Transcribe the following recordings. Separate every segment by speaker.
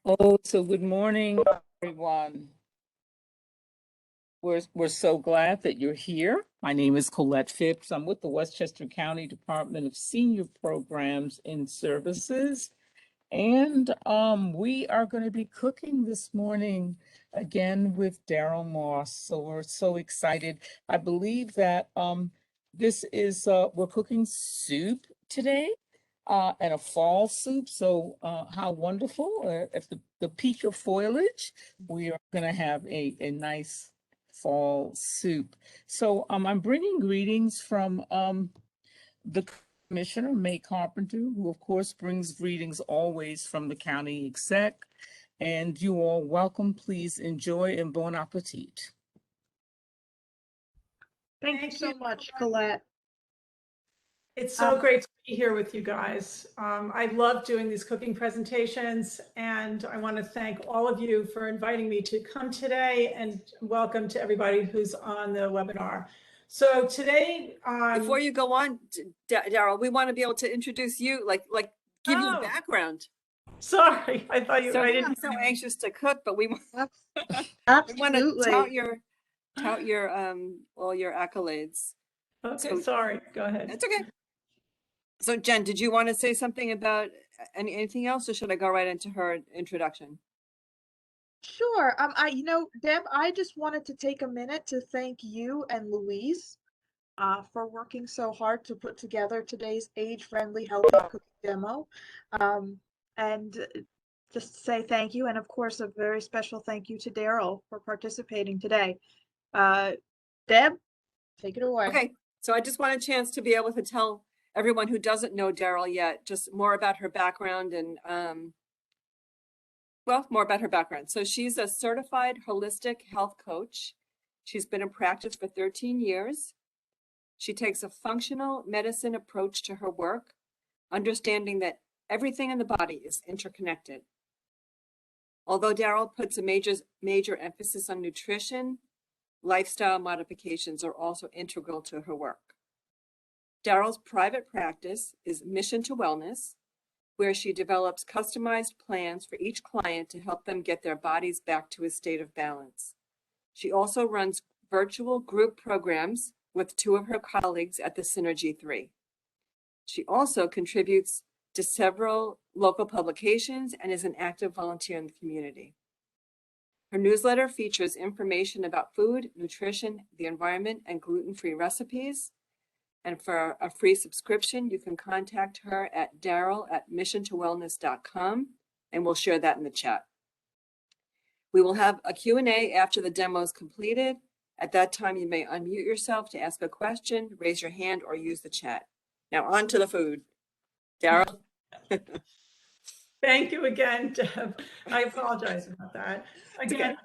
Speaker 1: Oh, so good morning, everyone. We're so glad that you're here. My name is Colette Phipps. I'm with the Westchester County Department of Senior Programs and Services. And we are going to be cooking this morning again with Daryl Moss. So we're so excited. I believe that this is we're cooking soup today and a fall soup. So how wonderful. At the peak of foliage, we are going to have a nice fall soup. So I'm bringing greetings from the Commissioner, May Carpenter, who of course brings greetings always from the county exec. And you all welcome, please enjoy and bon appetit.
Speaker 2: Thank you so much, Colette.
Speaker 3: It's so great to be here with you guys. I love doing these cooking presentations, and I want to thank all of you for inviting me to come today, and welcome to everybody who's on the webinar. So today,
Speaker 4: before you go on, Daryl, we want to be able to introduce you, like give you a background.
Speaker 3: Sorry, I thought you.
Speaker 4: I'm so anxious to cook, but we
Speaker 2: Absolutely.
Speaker 4: want to tout your all your accolades.
Speaker 3: Okay,
Speaker 4: so,
Speaker 3: sorry. Go ahead.
Speaker 4: It's okay. So Jen, did you want to say something about anything else, or should I go right into her introduction?
Speaker 2: Sure. Deb, I just wanted to take a minute to thank you and Louise for working so hard to put together today's age-friendly, healthy cooking demo. And just say thank you. And of course, a very special thank you to Daryl for participating today. Deb, take it away.
Speaker 4: Okay. So I just want a chance to be able to tell everyone who doesn't know Daryl yet, just more about her background and, more about her background. So she's a certified holistic health coach. She's been in practice for 13 years. She takes a functional medicine approach to her work, understanding that everything in the body is interconnected. Although Daryl puts a major emphasis on nutrition, lifestyle modifications are also integral to her work. Daryl's private practice is Mission to Wellness, where she develops customized plans for each client to help them get their bodies back to a state of balance. She also runs virtual group programs with two of her colleagues at the Synergy 3. She also contributes to several local publications and is an active volunteer in the community. Her newsletter features information about food, nutrition, the environment, and gluten-free recipes. And for a free subscription, you can contact her at daryl@missiontowellness.com, and we'll share that in the chat. We will have a Q&A after the demo is completed. At that time, you may unmute yourself to ask a question, raise your hand, or use the chat. Now on to the food. Daryl?
Speaker 3: Thank you again, Deb. I apologize about that. Again,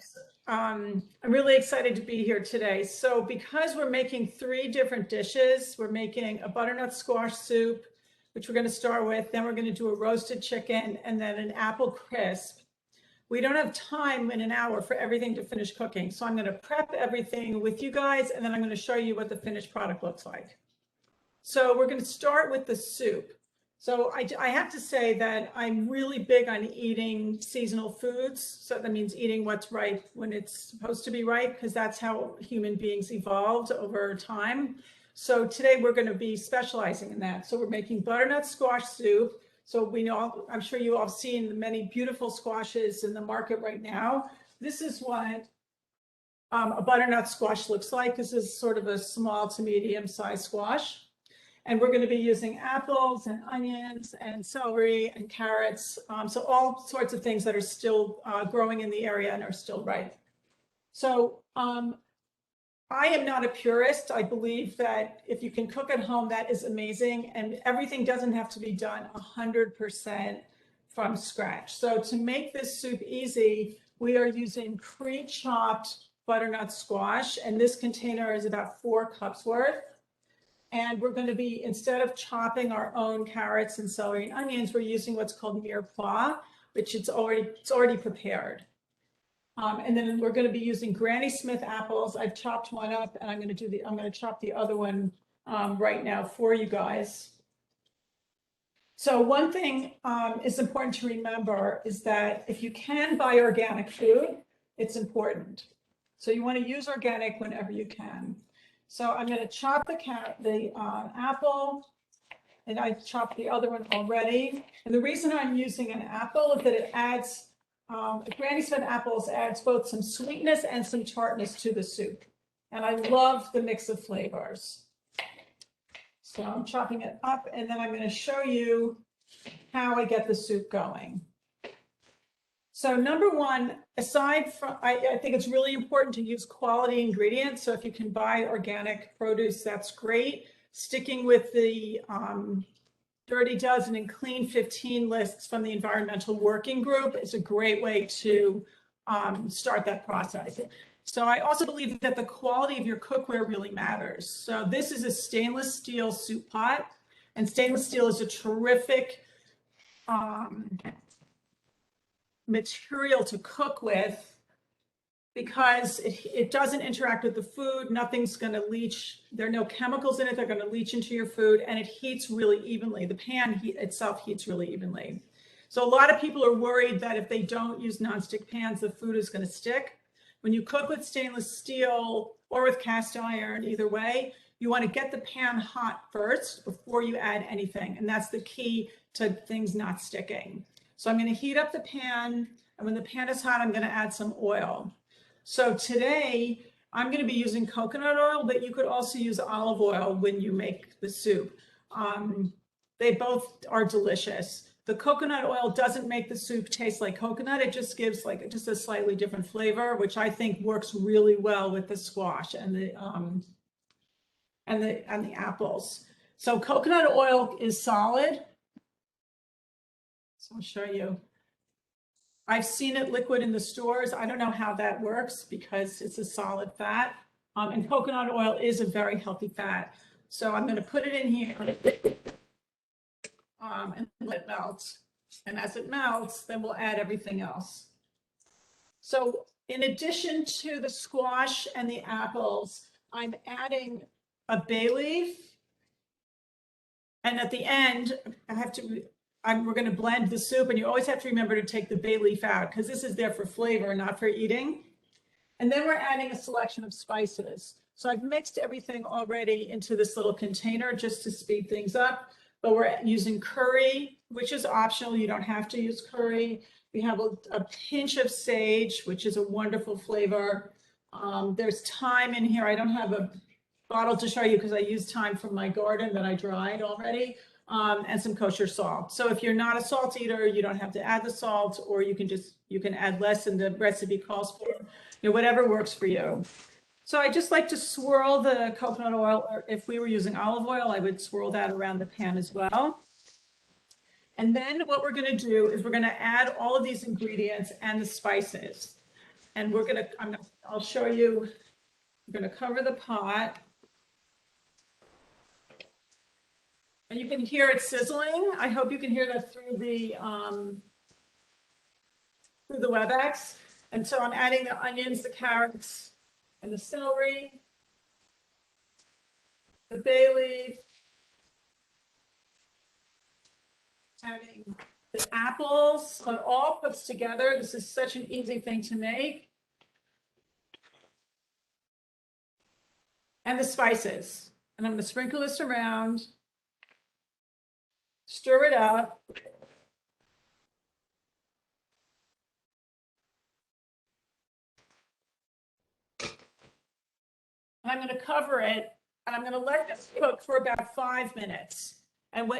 Speaker 3: I'm really excited to be here today. So because we're making 3 different dishes, we're making a butternut squash soup, which we're going to start with, then we're going to do a roasted chicken, and then an apple crisp. We don't have time in an hour for everything to finish cooking. So I'm going to prep everything with you guys, and then I'm going to show you what the finished product looks like. So we're going to start with the soup. So I have to say that I'm really big on eating seasonal foods. So that means eating what's right when it's supposed to be right, because that's how human beings evolved over time. So today we're going to be specializing in that. So we're making butternut squash soup. So we know, I'm sure you all have seen the many beautiful squashes in the market right now. This is what a butternut squash looks like. This is sort of a small to medium sized squash. And we're going to be using apples and onions and celery and carrots. So all sorts of things that are still growing in the area and are still ripe. So I am not a purist. I believe that if you can cook at home, that is amazing. And everything doesn't have to be done 100% from scratch. So to make this soup easy, we are using pre-chopped butternut squash. And this container is about 4 cups worth. And we're going to be, instead of chopping our own carrots and celery and onions, we're using what's called mirepoix, which it's already prepared. And then we're going to be using Granny Smith apples. I've chopped one up, and I'm going to chop the other one right now for you guys. So one thing is important to remember is that if you can buy organic food, it's important. So you want to use organic whenever you can. So I'm going to chop the apple, and I chopped the other one already. And the reason I'm using an apple is that it adds, Granny's Fed apples adds both some sweetness and some tartness to the soup. And I love the mix of flavors. So I'm chopping it up, and then I'm going to show you how I get the soup going. So number one, aside from, I think it's really important to use quality ingredients. So if you can buy organic produce, that's great. Sticking with the Dirty Dozen and Clean 15 lists from the Environmental Working Group is a great way to start that process. So I also believe that the quality of your cookware really matters. So this is a stainless steel soup pot, and stainless steel is a terrific material to cook with because it doesn't interact with the food. Nothing's going to leach. There are no chemicals in it. They're going to leach into your food, and it heats really evenly. The pan itself heats really evenly. So a lot of people are worried that if they don't use nonstick pans, the food is going to stick. When you cook with stainless steel or with cast iron, either way, you want to get the pan hot first before you add anything. And that's the key to things not sticking. So I'm going to heat up the pan, and when the pan is hot, I'm going to add some oil. So today I'm going to be using coconut oil, but you could also use olive oil when you make the soup. They both are delicious. The coconut oil doesn't make the soup taste like coconut. It just gives like just a slightly different flavor, which I think works really well with the squash and the apples. So coconut oil is solid. So I'll show you. I've seen it liquid in the stores. I don't know how that works because it's a solid fat. And coconut oil is a very healthy fat. So I'm going to put it in here and let it melt. And as it melts, then we'll add everything else. So in addition to the squash and the apples, I'm adding a bay leaf. And at the end, we're going to blend the soup, and you always have to remember to take the bay leaf out because this is there for flavor, not for eating. And then we're adding a selection of spices. So I've mixed everything already into this little container just to speed things up, but we're using curry, which is optional. You don't have to use curry. We have a pinch of sage, which is a wonderful flavor. There's thyme in here. I don't have a bottle to show you because I used thyme from my garden that I dried already. And some kosher salt. So if you're not a salt eater, you don't have to add the salt, or you can add less and the recipe calls for, whatever works for you. So I just like to swirl the coconut oil, or if we were using olive oil, I would swirl that around the pan as well. And then what we're going to do is we're going to add all of these ingredients and the spices. And I'll show you, we're going to cover the pot. And you can hear it sizzling. I hope you can hear that through the WebEx. And so I'm adding the onions, the carrots, and the celery, the bay leaf, adding the apples. So it all puts together. This is such an easy thing to make. And the spices. And I'm going to sprinkle this around. Stir it up. And I'm going to cover it, and I'm going to let this cook for about 5 minutes. I'm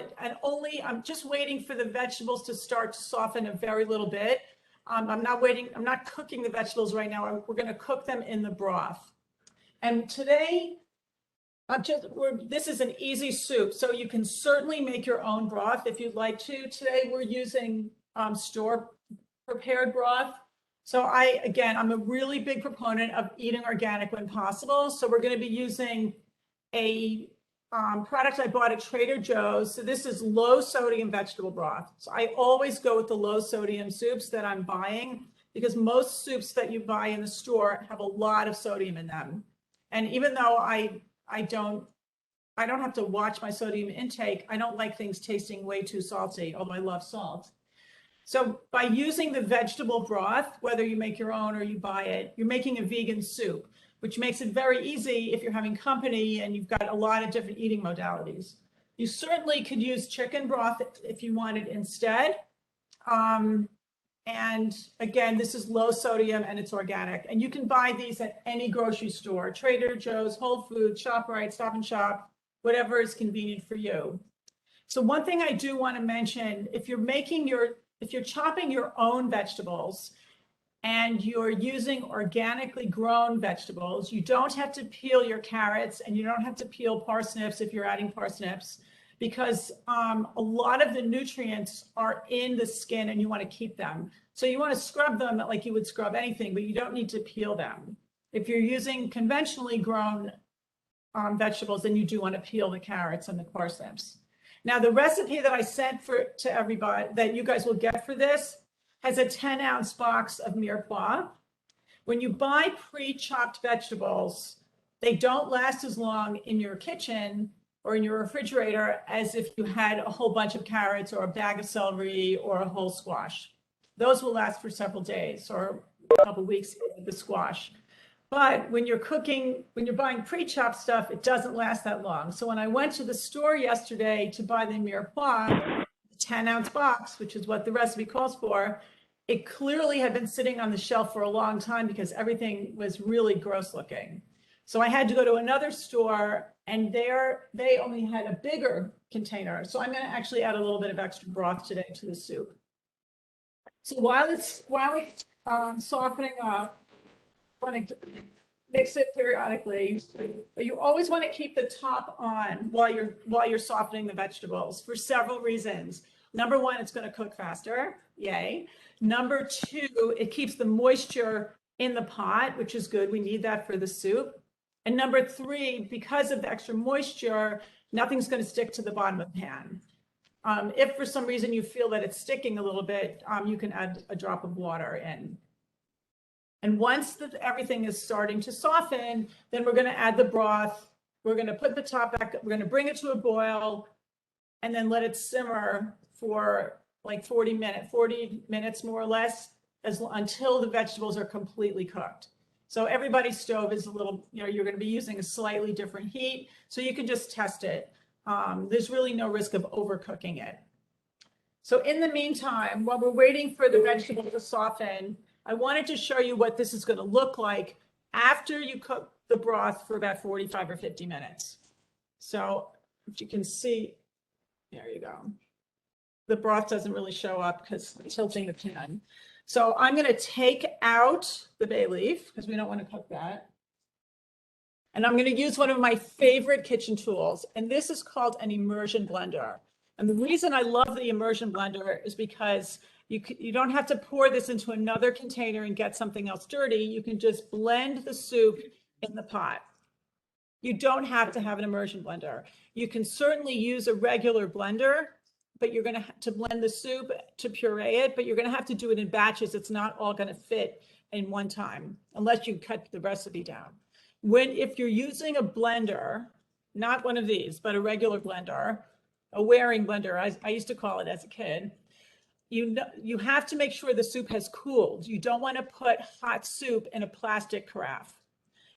Speaker 3: just waiting for the vegetables to start to soften a very little bit. I'm not cooking the vegetables right now. We're going to cook them in the broth. And today, this is an easy soup, so you can certainly make your own broth if you'd like to. Today we're using store prepared broth. So I'm a really big proponent of eating organic when possible. So we're going to be using a product I bought at Trader Joe's. So this is low sodium vegetable broth. So I always go with the low sodium soups that I'm buying because most soups that you buy in the store have a lot of sodium in them. And even though I don't I don't have to watch my sodium intake. I don't like things tasting way too salty, although I love salt. So by using the vegetable broth, whether you make your own or you buy it, you're making a vegan soup, which makes it very easy if you're having company and you've got a lot of different eating modalities. You certainly could use chicken broth if you wanted instead. And again, this is low sodium and it's organic. And you can buy these at any grocery store, Trader Joe's, Whole Foods, ShopRite, Stop and Shop, whatever is convenient for you. So one thing I do want to mention, if you're chopping your own vegetables and you're using organically grown vegetables, you don't have to peel your carrots and you don't have to peel parsnips if you're adding parsnips, because a lot of the nutrients are in the skin and you want to keep them. So you want to scrub them like you would scrub anything, but you don't need to peel them. If you're using conventionally grown vegetables, then you do want to peel the carrots and the parsnips. Now, the recipe that I sent to everybody that you guys will get for this has a 10-ounce box of mirepoix. When you buy pre-chopped vegetables, they don't last as long in your kitchen or in your refrigerator as if you had a whole bunch of carrots or a bag of celery or a whole squash. Those will last for several days or a couple of weeks, the squash. But when you're buying pre-chopped stuff, it doesn't last that long. So when I went to the store yesterday to buy the mirepoix, the 10-ounce box, which is what the recipe calls for, it clearly had been sitting on the shelf for a long time because everything was really gross looking. So I had to go to another store and they only had a bigger container. So I'm going to actually add a little bit of extra broth today to the soup. So while it's softening up, want to mix it periodically, but you always want to keep the top on while you're softening the vegetables for several reasons. Number one, it's going to cook faster. Yay. Number two, it keeps the moisture in the pot, which is good. We need that for the soup. And number three, because of the extra moisture, nothing's going to stick to the bottom of the pan. If for some reason you feel that it's sticking a little bit, you can add a drop of water in. And once everything is starting to soften, then we're going to add the broth. We're going to put the top back. We're going to bring it to a boil and then let it simmer for like 40 minutes more or less, until the vegetables are completely cooked. So everybody's stove is a little, you're going to be using a slightly different heat, so you can just test it. There's really no risk of overcooking it. So in the meantime, while we're waiting for the vegetable to soften, I wanted to show you what this is going to look like after you cook the broth for about 45 or 50 minutes. So if you can see, there you go. The broth doesn't really show up because I'm tilting the pan. So I'm going to take out the bay leaf because we don't want to cook that. And I'm going to use one of my favorite kitchen tools. And this is called an immersion blender. And the reason I love the immersion blender is because you don't have to pour this into another container and get something else dirty. You can just blend the soup in the pot. You don't have to have an immersion blender. You can certainly use a regular blender, but you're going to have to blend the soup to puree it, but you're going to have to do it in batches. It's not all going to fit in one time unless you cut the recipe down. If you're using a blender, not one of these, but a regular blender, a wearing blender, I used to call it as a kid, you have to make sure the soup has cooled. You don't want to put hot soup in a plastic carafe.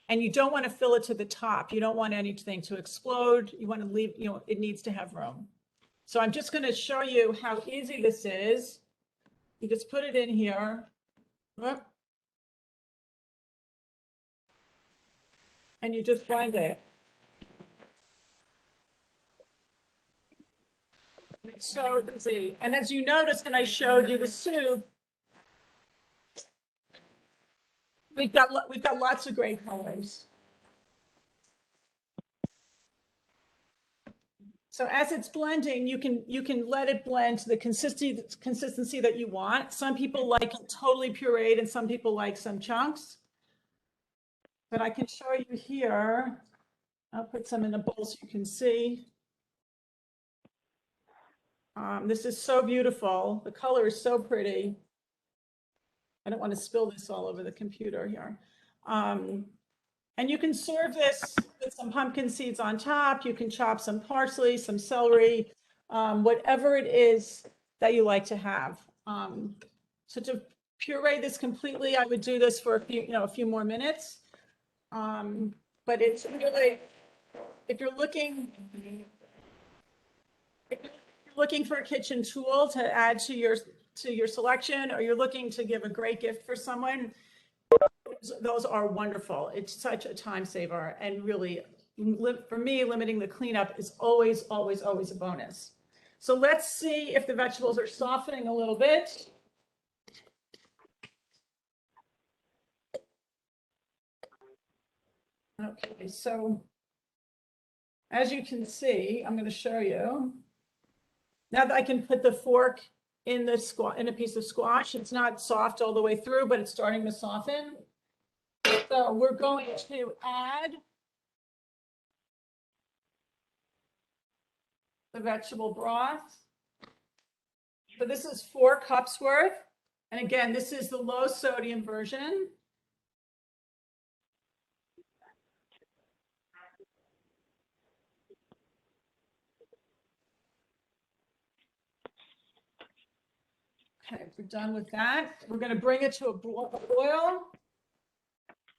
Speaker 3: And you don't want to fill it to the top. You don't want anything to explode. You want to leave, it needs to have room. So I'm just going to show you how easy this is. You just put it in here. And you just blend it. It's so easy. And as you noticed, and I showed you the soup, we've got lots of great colors. So as it's blending, you can let it blend to the consistency that you want. Some people like it totally pureed, and some people like some chunks. But I can show you here. I'll put some in a bowl so you can see. This is so beautiful. The color is so pretty. I don't want to spill this all over the computer here. And And you can serve this with some pumpkin seeds on top. You can chop some parsley, some celery, whatever it is that you like to have. So to puree this completely, I would do this for a few more minutes. But it's really, if you're looking for a kitchen tool to add to your selection, or you're looking to give a great gift for someone, those are wonderful. It's such a time saver, and really, for me, limiting the cleanup is always, always, always a bonus. So let's see if the vegetables are softening a little bit. Okay, so as you can see, I'm going to show you. Now that I can put the fork in a piece of squash, it's not soft all the way through, but it's starting to soften. So we're going to add the vegetable broth. So this is 4 cups worth. And again, this is the low sodium version. Okay, we're done with that. We're going to bring it to a boil,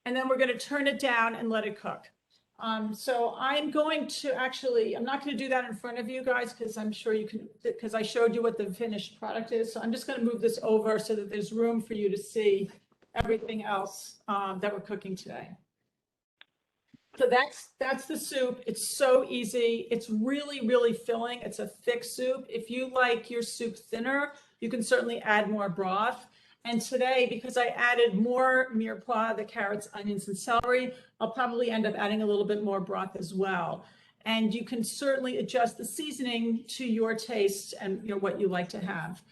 Speaker 3: and then we're going to turn it down and let it cook. So I'm going to I'm not going to do that in front of you guys, because I'm sure you can, because I showed you what the finished product is. So I'm just going to move this over so that there's room for you to see everything else that we're cooking today. So that's the soup. It's so easy. It's really, really filling. It's a thick soup. If you like your soup thinner, you can certainly add more broth. And today, because I added more mirepoix, the carrots, onions, and celery, I'll probably end up adding a little bit more broth as well. And you can certainly adjust the seasoning to your taste and what you like to have.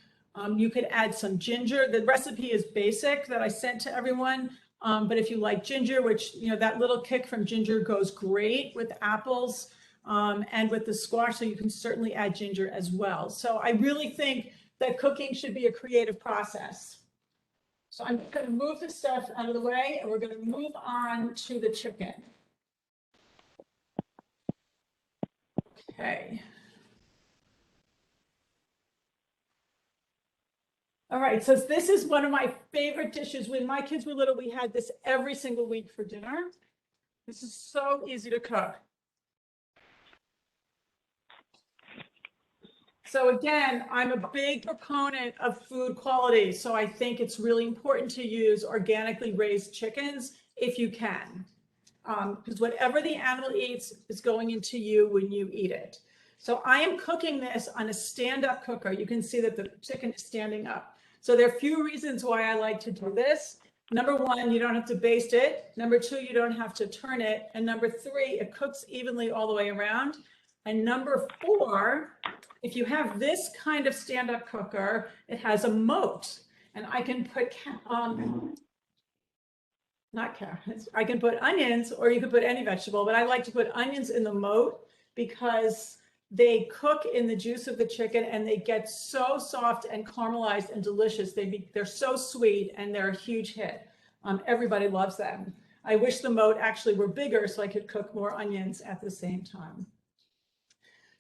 Speaker 3: You could add some ginger. The recipe is basic that I sent to everyone. But if you like ginger, which, that little kick from ginger goes great with apples and with the squash, so you can certainly add ginger as well. So I really think that cooking should be a creative process. So I'm going to move this stuff out of the way, and we're going to move on to the chicken. Okay. All right, so this is one of my favorite dishes. When my kids were little, we had this every single week for dinner. This is so easy to cook. So again, I'm a big proponent of food quality. So I think it's really important to use organically raised chickens if you can. Because whatever the animal eats is going into you when you eat it. So I am cooking this on a stand-up cooker. You can see that the chicken is standing up. So there are a few reasons why I like to do this. Number 1, you don't have to baste it. Number 2, you don't have to turn it. And number 3, it cooks evenly all the way around. And number 4, if you have this kind of stand-up cooker, it has a moat. And I can put, not carrots, I can put onions, or you could put any vegetable, but I like to put onions in the moat because they cook in the juice of the chicken and they get so soft and caramelized and delicious. They're so sweet and they're a huge hit. Everybody loves them. I wish the moat actually were bigger so I could cook more onions at the same time.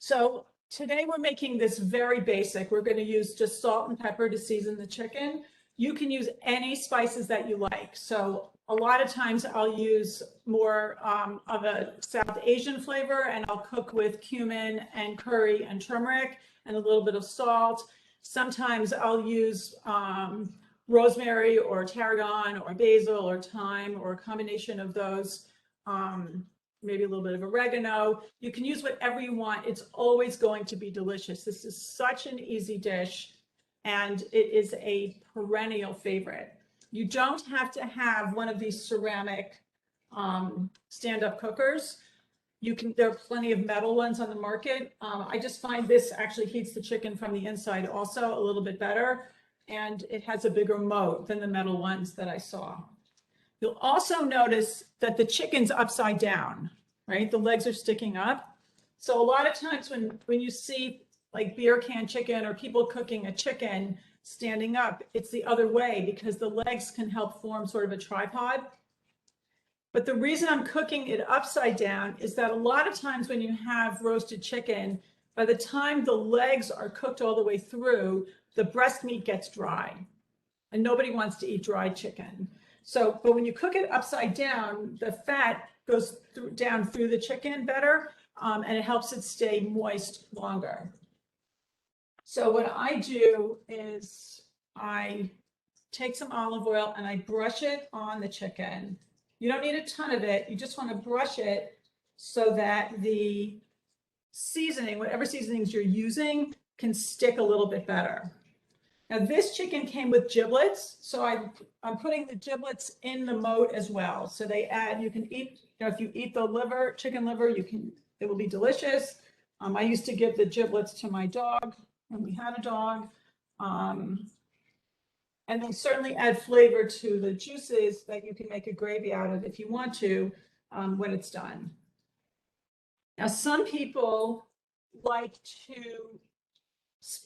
Speaker 3: So today we're making this very basic. We're going to use just salt and pepper to season the chicken. You can use any spices that you like. So a lot of times I'll use more of a South Asian flavor, and I'll cook with cumin and curry and turmeric and a little bit of salt. Sometimes I'll use rosemary or tarragon or basil or thyme or a combination of those, maybe a little bit of oregano. You can use whatever you want. It's always going to be delicious. This is such an easy dish, and it is a perennial favorite. You don't have to have one of these ceramic stand-up cookers. There are plenty of metal ones on the market. I just find this actually heats the chicken from the inside also a little bit better, and it has a bigger moat than the metal ones that I saw. You'll also notice that the chicken's upside down, right? The legs are sticking up. So a lot of times when you see like beer can chicken or people cooking a chicken standing up, it's the other way because the legs can help form sort of a tripod. But the reason I'm cooking it upside down is that a lot of times when you have roasted chicken, by the time the legs are cooked all the way through, the breast meat gets dry. And nobody wants to eat dry chicken. So, but when you cook it upside down, the fat goes down through the chicken better, and it helps it stay moist longer. So what I do is I take some olive oil and I brush it on the chicken. You don't need a ton of it. You just want to brush it so that the seasoning, whatever seasonings you're using, can stick a little bit better. Now this chicken came with giblets, so I'm putting the giblets in the moat as well. So they add, you can eat, if you eat the liver, chicken liver, it will be delicious. I used to give the giblets to my dog when we had a dog. And they certainly add flavor to the juices that you can make a gravy out of if you want to, when it's done. Now, some people like to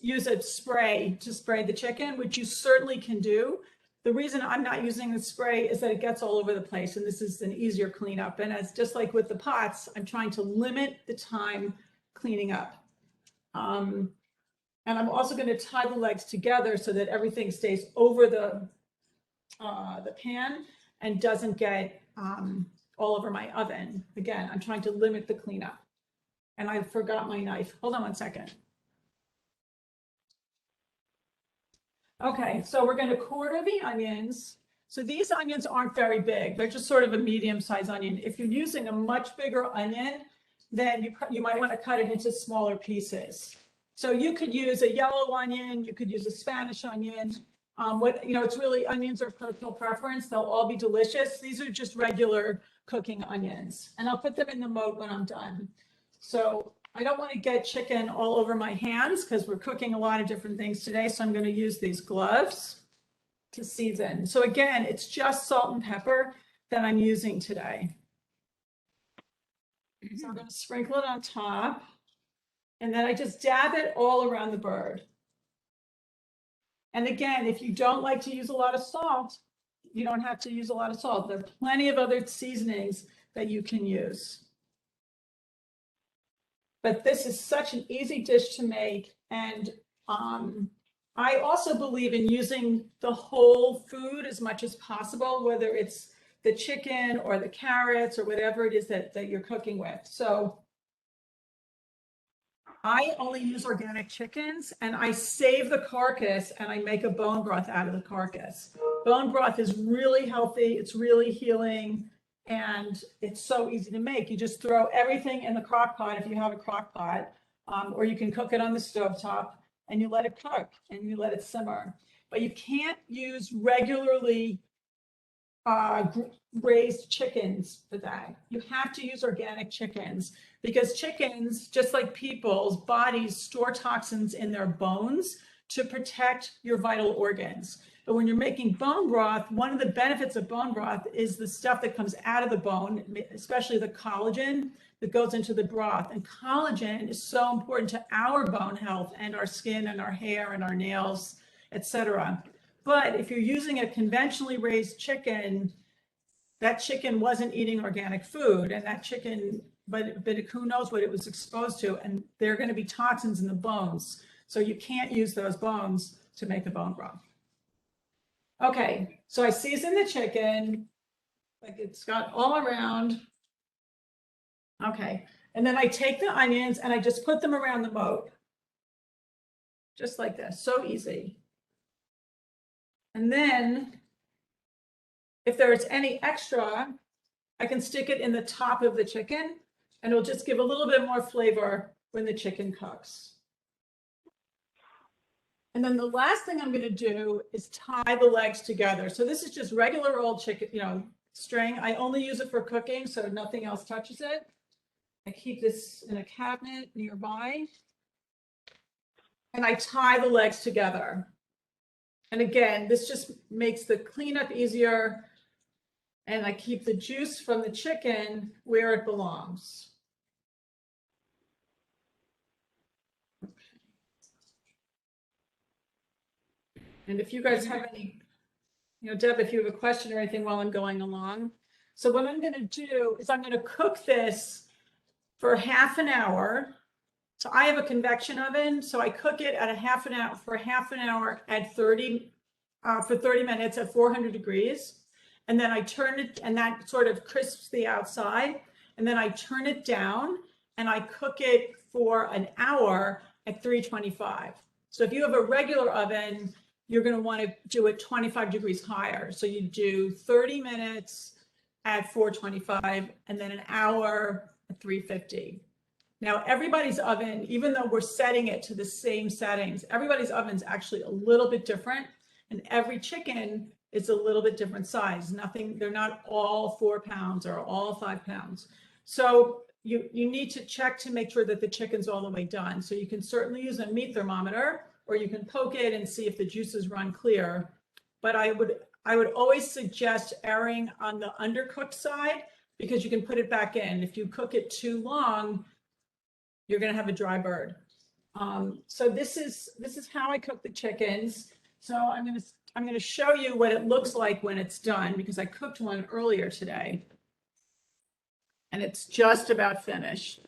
Speaker 3: use a spray to spray the chicken, which you certainly can do. The reason I'm not using the spray is that it gets all over the place, and this is an easier cleanup. And as just like with the pots, I'm trying to limit the time cleaning up. And I'm also going to tie the legs together so that everything stays over the pan and doesn't get all over my oven. Again, I'm trying to limit the cleanup. And I forgot my knife. Hold on one second. Okay, so we're going to quarter the onions. So these onions aren't very big. They're just sort of a medium-sized onion. If you're using a much bigger onion, then you might want to cut it into smaller pieces. So you could use a yellow onion, you could use a Spanish onion. It's really, onions are personal preference. They'll all be delicious. These are just regular cooking onions. And I'll put them in the moat when I'm done. So I don't want to get chicken all over my hands because we're cooking a lot of different things today. So I'm going to use these gloves to season. So again, it's just salt and pepper that I'm using today. So I'm going to sprinkle it on top. And then I just dab it all around the bird. And again, if you don't like to use a lot of salt, you don't have to use a lot of salt. There are plenty of other seasonings that you can use. But this is such an easy dish to make. And I also believe in using the whole food as much as possible, whether it's the chicken or the carrots or whatever it is that you're cooking with. So I only use organic chickens, and I save the carcass and I make a bone broth out of the carcass. Bone broth is really healthy. It's really healing. And it's so easy to make. You just throw everything in the crock pot if you have a crock pot, or you can cook it on the stovetop and you let it cook and you let it simmer. But you can't use regularly raised chickens for that. You have to use organic chickens because chickens, just like people's bodies, store toxins in their bones to protect your vital organs. But when you're making bone broth, one of the benefits of bone broth is the stuff that comes out of the bone, especially the collagen that goes into the broth. And collagen is so important to our bone health and our skin and our hair and our nails, etc. But if you're using a conventionally raised chicken, that chicken wasn't eating organic food, and that chicken, but who knows what it was exposed to, and there are going to be toxins in the bones. So you can't use those bones to make the bone broth. Okay, so I season the chicken, like it's got all around. Okay, and then I take the onions and I just put them around the moat. Just like this, so easy. And then if there's any extra, I can stick it in the top of the chicken and it'll just give a little bit more flavor when the chicken cooks. And then the last thing I'm going to do is tie the legs together. So this is just regular old chicken, string. I only use it for cooking, so nothing else touches it. I keep this in a cabinet nearby. And I tie the legs together. And again, this just makes the cleanup easier. And I keep the juice from the chicken where it belongs. And if you guys have any, Deb, if you have a question or anything while I'm going along, So what I'm going to do is I'm going to cook this for half an hour. So I have a convection oven, so I cook it at for half an hour at 30 for 30 minutes at 400 degrees. And then I turn it, and that sort of crisps the outside. And then I turn it down and I cook it for an hour at 325. So if you have a regular oven, you're going to want to do it 25 degrees higher. So you do 30 minutes at 425 and then an hour at 350. Now, everybody's oven, even though we're setting it to the same settings, everybody's oven's actually a little bit different, and every chicken is a little bit different size. They're not all 4 pounds or all 5 pounds. So you need to check to make sure that the chicken's all the way done. So you can certainly use a meat thermometer, or you can poke it and see if the juices run clear. But I would always suggest erring on the undercooked side, because you can put it back in. If you cook it too long, you're going to have a dry bird. So this is how I cook the chickens. So I'm going to show you what it looks like when it's done, because I cooked one earlier today and it's just about finished.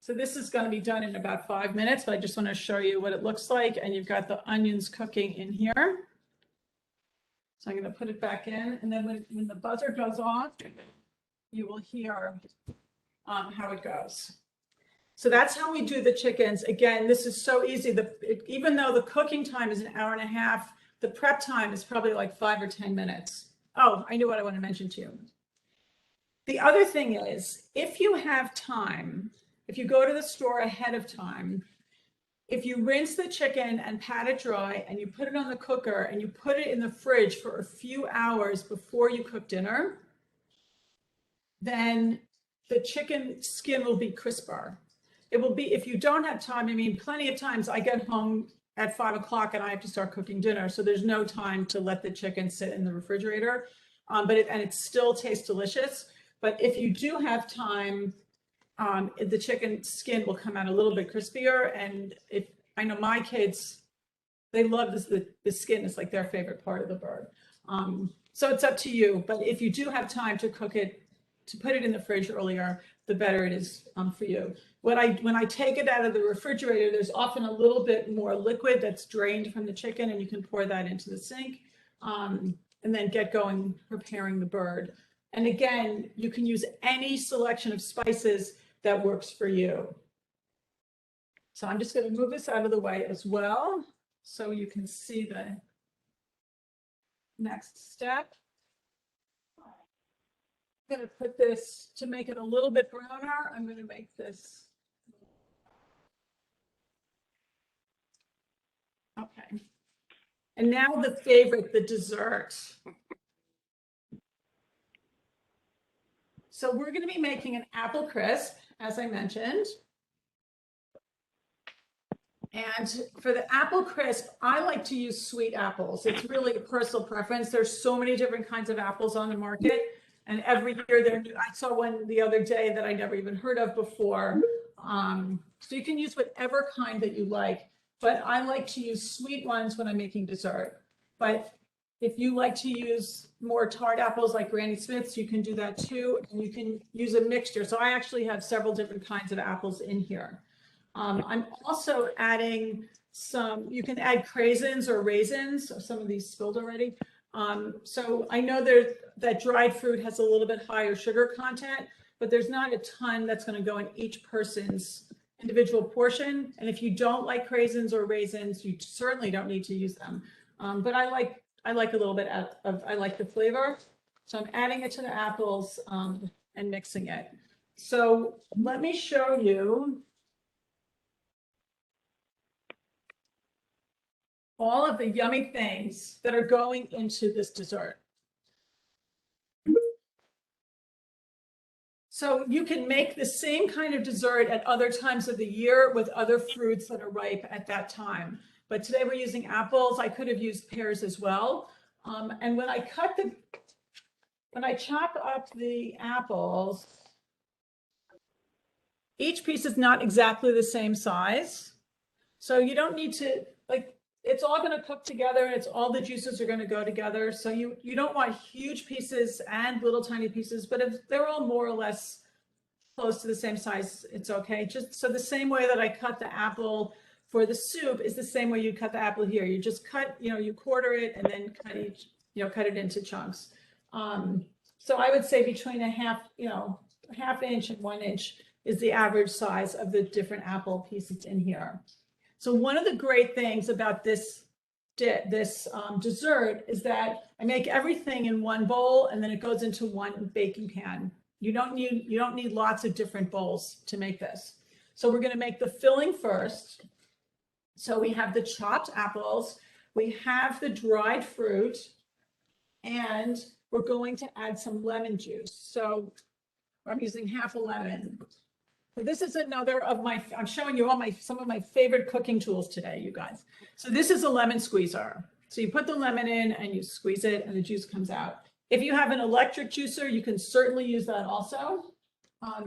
Speaker 3: So this is going to be done in about 5 minutes, but I just want to show you what it looks like. And you've got the onions cooking in here. So I'm going to put it back in, and then when the buzzer goes off, you will hear how it goes. So that's how we do the chickens. Again, this is so easy. Even though the cooking time is an hour and a half, the prep time is probably like 5 or 10 minutes. Oh, I knew what I want to mention to you. The other thing is, if you have time, if you go to the store ahead of time, if you rinse the chicken and pat it dry and you put it on the cooker and you put it in the fridge for a few hours before you cook dinner, then the chicken skin will be crisper. It will be, if you don't have time, I mean, plenty of times I get home at 5 o'clock and I have to start cooking dinner. So there's no time to let the chicken sit in the refrigerator, and it still tastes delicious. But if you do have time, the chicken skin will come out a little bit crispier. And I know my kids, they love this, the skin is like their favorite part of the bird. So it's up to you. But if you do have time to cook it, to put it in the fridge earlier, the better it is for you. When I take it out of the refrigerator, there's often a little bit more liquid that's drained from the chicken, and you can pour that into the sink, and then get going preparing the bird. And again, you can use any selection of spices that works for you. So I'm just going to move this out of the way as well, so you can see the next step. I'm going to put this, to make it a little bit browner, I'm going to make this. Okay. And now the favorite, the dessert. So we're going to be making an apple crisp, as I mentioned. And for the apple crisp, I like to use sweet apples. It's really a personal preference. There's so many different kinds of apples on the market, and every year they're new. I saw one the other day that I never even heard of before. So you can use whatever kind that you like, but I like to use sweet ones when I'm making dessert. But if you like to use more tart apples like Granny Smith's, you can do that too. And you can use a mixture. So I actually have several different kinds of apples in here. I'm also adding you can add craisins or raisins. So some of these spilled already. So I know that dried fruit has a little bit higher sugar content, but there's not a ton that's going to go in each person's individual portion. And if you don't like craisins or raisins, you certainly don't need to use them. But I like a little bit I like the flavor. So I'm adding it to the apples and mixing it. So let me show you all of the yummy things that are going into this dessert. So you can make the same kind of dessert at other times of the year with other fruits that are ripe at that time. But today we're using apples. I could have used pears as well. And when I chop up the apples, Each piece is not exactly the same size. So you don't need to, like, it's all going to cook together. It's all the juices are going to go together. So you don't want huge pieces and little tiny pieces, but if they're all more or less close to the same size, it's okay. Just so the same way that I cut the apple for the soup is the same way you cut the apple here. You just cut, you quarter it and then cut each, cut it into chunks. So I would say between a half inch and 1 inch is the average size of the different apple pieces in here. So one of the great things about this dessert is that I make everything in one bowl and then it goes into one baking pan. You don't need lots of different bowls to make this. So we're going to make the filling first. So we have the chopped apples, we have the dried fruit, and we're going to add some lemon juice. So I'm using half a lemon. So this is another of I'm showing you some of my favorite cooking tools today, you guys. So this is a lemon squeezer. So you put the lemon in and you squeeze it and the juice comes out. If you have an electric juicer, you can certainly use that also,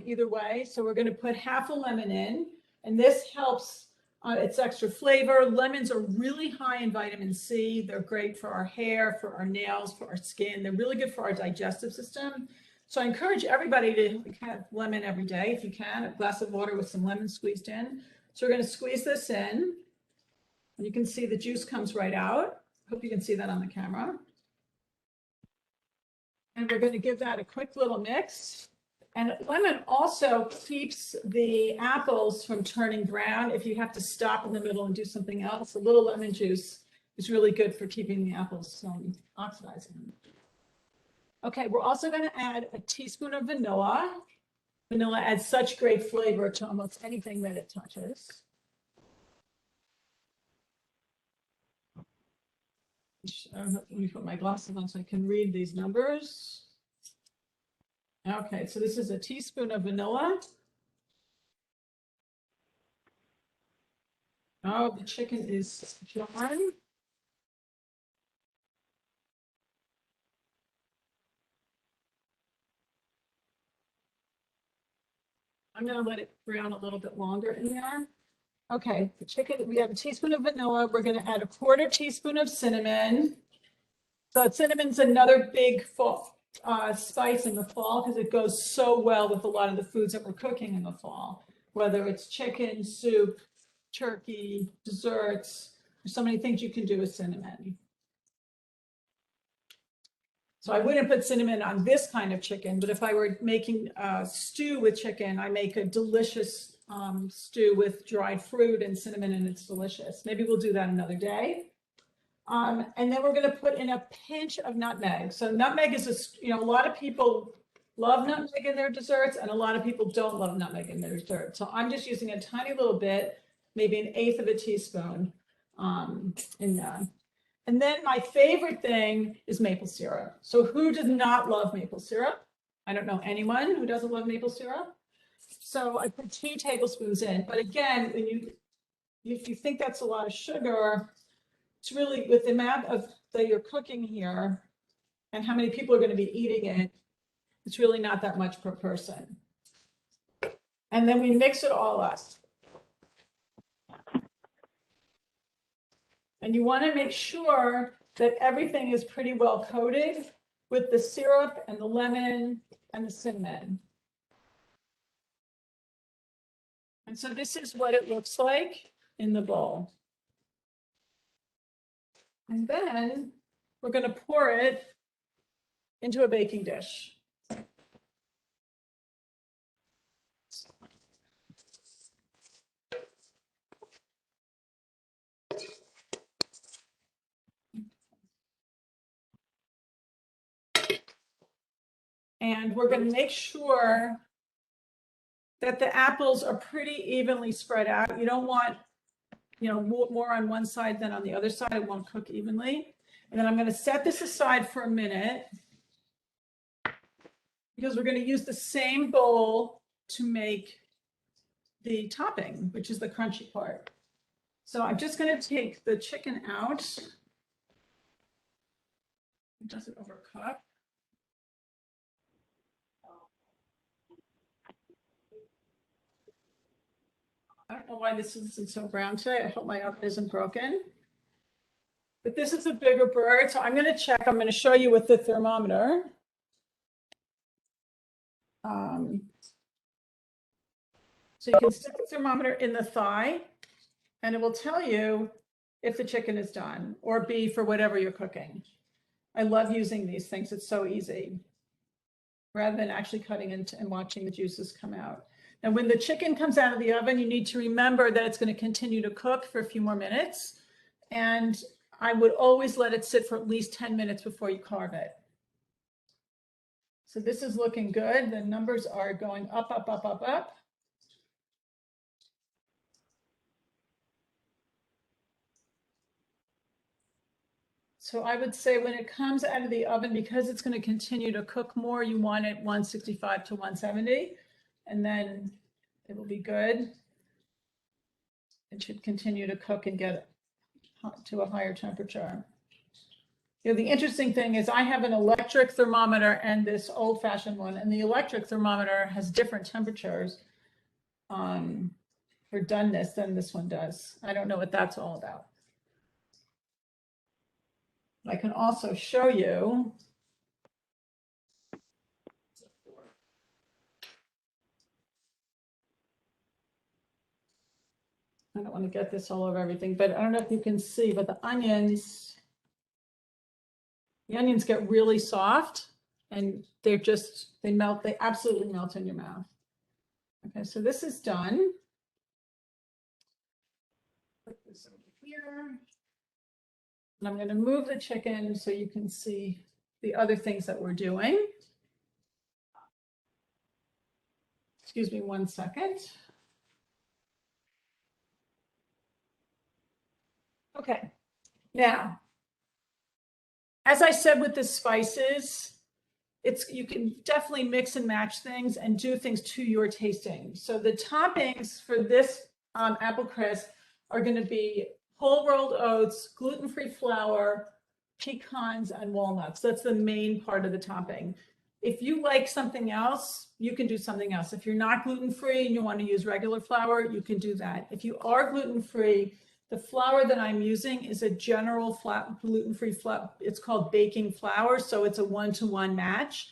Speaker 3: either way. So we're going to put half a lemon in, and this helps, it's extra flavor. Lemons are really high in vitamin C. They're great for our hair, for our nails, for our skin. They're really good for our digestive system. So I encourage everybody to have lemon every day if you can, a glass of water with some lemon squeezed in. So we're going to squeeze this in, and you can see the juice comes right out. Hope you can see that on the camera. And we're going to give that a quick little mix. And lemon also keeps the apples from turning brown. If you have to stop in the middle and do something else, a little lemon juice is really good for keeping the apples from oxidizing. Okay, we're also going to add a teaspoon of vanilla. Vanilla adds such great flavor to almost anything that it touches. Let me put my glasses on so I can read these numbers. Okay, so this is a teaspoon of vanilla. Oh, the chicken is done. I'm going to let it brown a little bit longer in there. Okay, the chicken, we have a teaspoon of vanilla. We're going to add a 1/4 teaspoon of cinnamon. So cinnamon's another big spice in the fall because it goes so well with a lot of the foods that we're cooking in the fall, whether it's chicken, soup, turkey, desserts. There's so many things you can do with cinnamon. So I wouldn't put cinnamon on this kind of chicken, but if I were making a stew with chicken, I make a delicious stew with dried fruit and cinnamon, and it's delicious. Maybe we'll do that another day. And then we're going to put in a pinch of nutmeg. So nutmeg is a lot of people love nutmeg in their desserts, and a lot of people don't love nutmeg in their desserts. So I'm just using a tiny little bit, maybe 1/8 of a teaspoon in that. And then my favorite thing is maple syrup. So who does not love maple syrup? I don't know anyone who doesn't love maple syrup. So I put 2 tablespoons in. But again, if you think that's a lot of sugar, it's really with the amount of that you're cooking here and how many people are going to be eating it, it's really not that much per person. And then we mix it all up. And you want to make sure that everything is pretty well coated with the syrup and the lemon and the cinnamon. And so this is what it looks like in the bowl. And then we're going to pour it into a baking dish. And we're going to make sure that the apples are pretty evenly spread out. You don't want, more on one side than on the other side. It won't cook evenly. And then I'm going to set this aside for a minute because we're going to use the same bowl to make the topping, which is the crunchy part. So I'm just going to take the chicken out. It doesn't overcook. I don't know why this isn't so brown today. I hope my oven isn't broken. But this is a bigger bird, so I'm going to check. I'm going to show you with the thermometer. So you can stick the thermometer in the thigh, and it will tell you if the chicken is done, or beef, or whatever you're cooking. I love using these things. It's so easy, rather than actually cutting into and watching the juices come out. Now, when the chicken comes out of the oven, you need to remember that it's going to continue to cook for a few more minutes. And I would always let it sit for at least 10 minutes before you carve it. So this is looking good. The numbers are going up, up, up, up, up. So I would say when it comes out of the oven, because it's going to continue to cook more, you want it 165 to 170, and then it will be good. It should continue to cook and get to a higher temperature. You know, the interesting thing is I have an electric thermometer and this old-fashioned one, and the electric thermometer has different temperatures for doneness than this one does. I don't know what that's all about. I can also show you. I don't want to get this all over everything, but I don't know if you can see, but the onions get really soft, and they melt, they absolutely melt in your mouth. Okay, so this is done. Put this over here. And I'm going to move the chicken so you can see the other things that we're doing. Excuse me 1 second. Okay, now, as I said with the spices, you can definitely mix and match things and do things to your tasting. So the toppings for this apple crisp are going to be whole rolled oats, gluten-free flour, pecans, and walnuts. That's the main part of the topping. If you like something else, you can do something else. If you're not gluten-free and you want to use regular flour, you can do that. If you are gluten-free, the flour that I'm using is a general gluten-free flour. It's called baking flour, so it's a 1-to-1 match.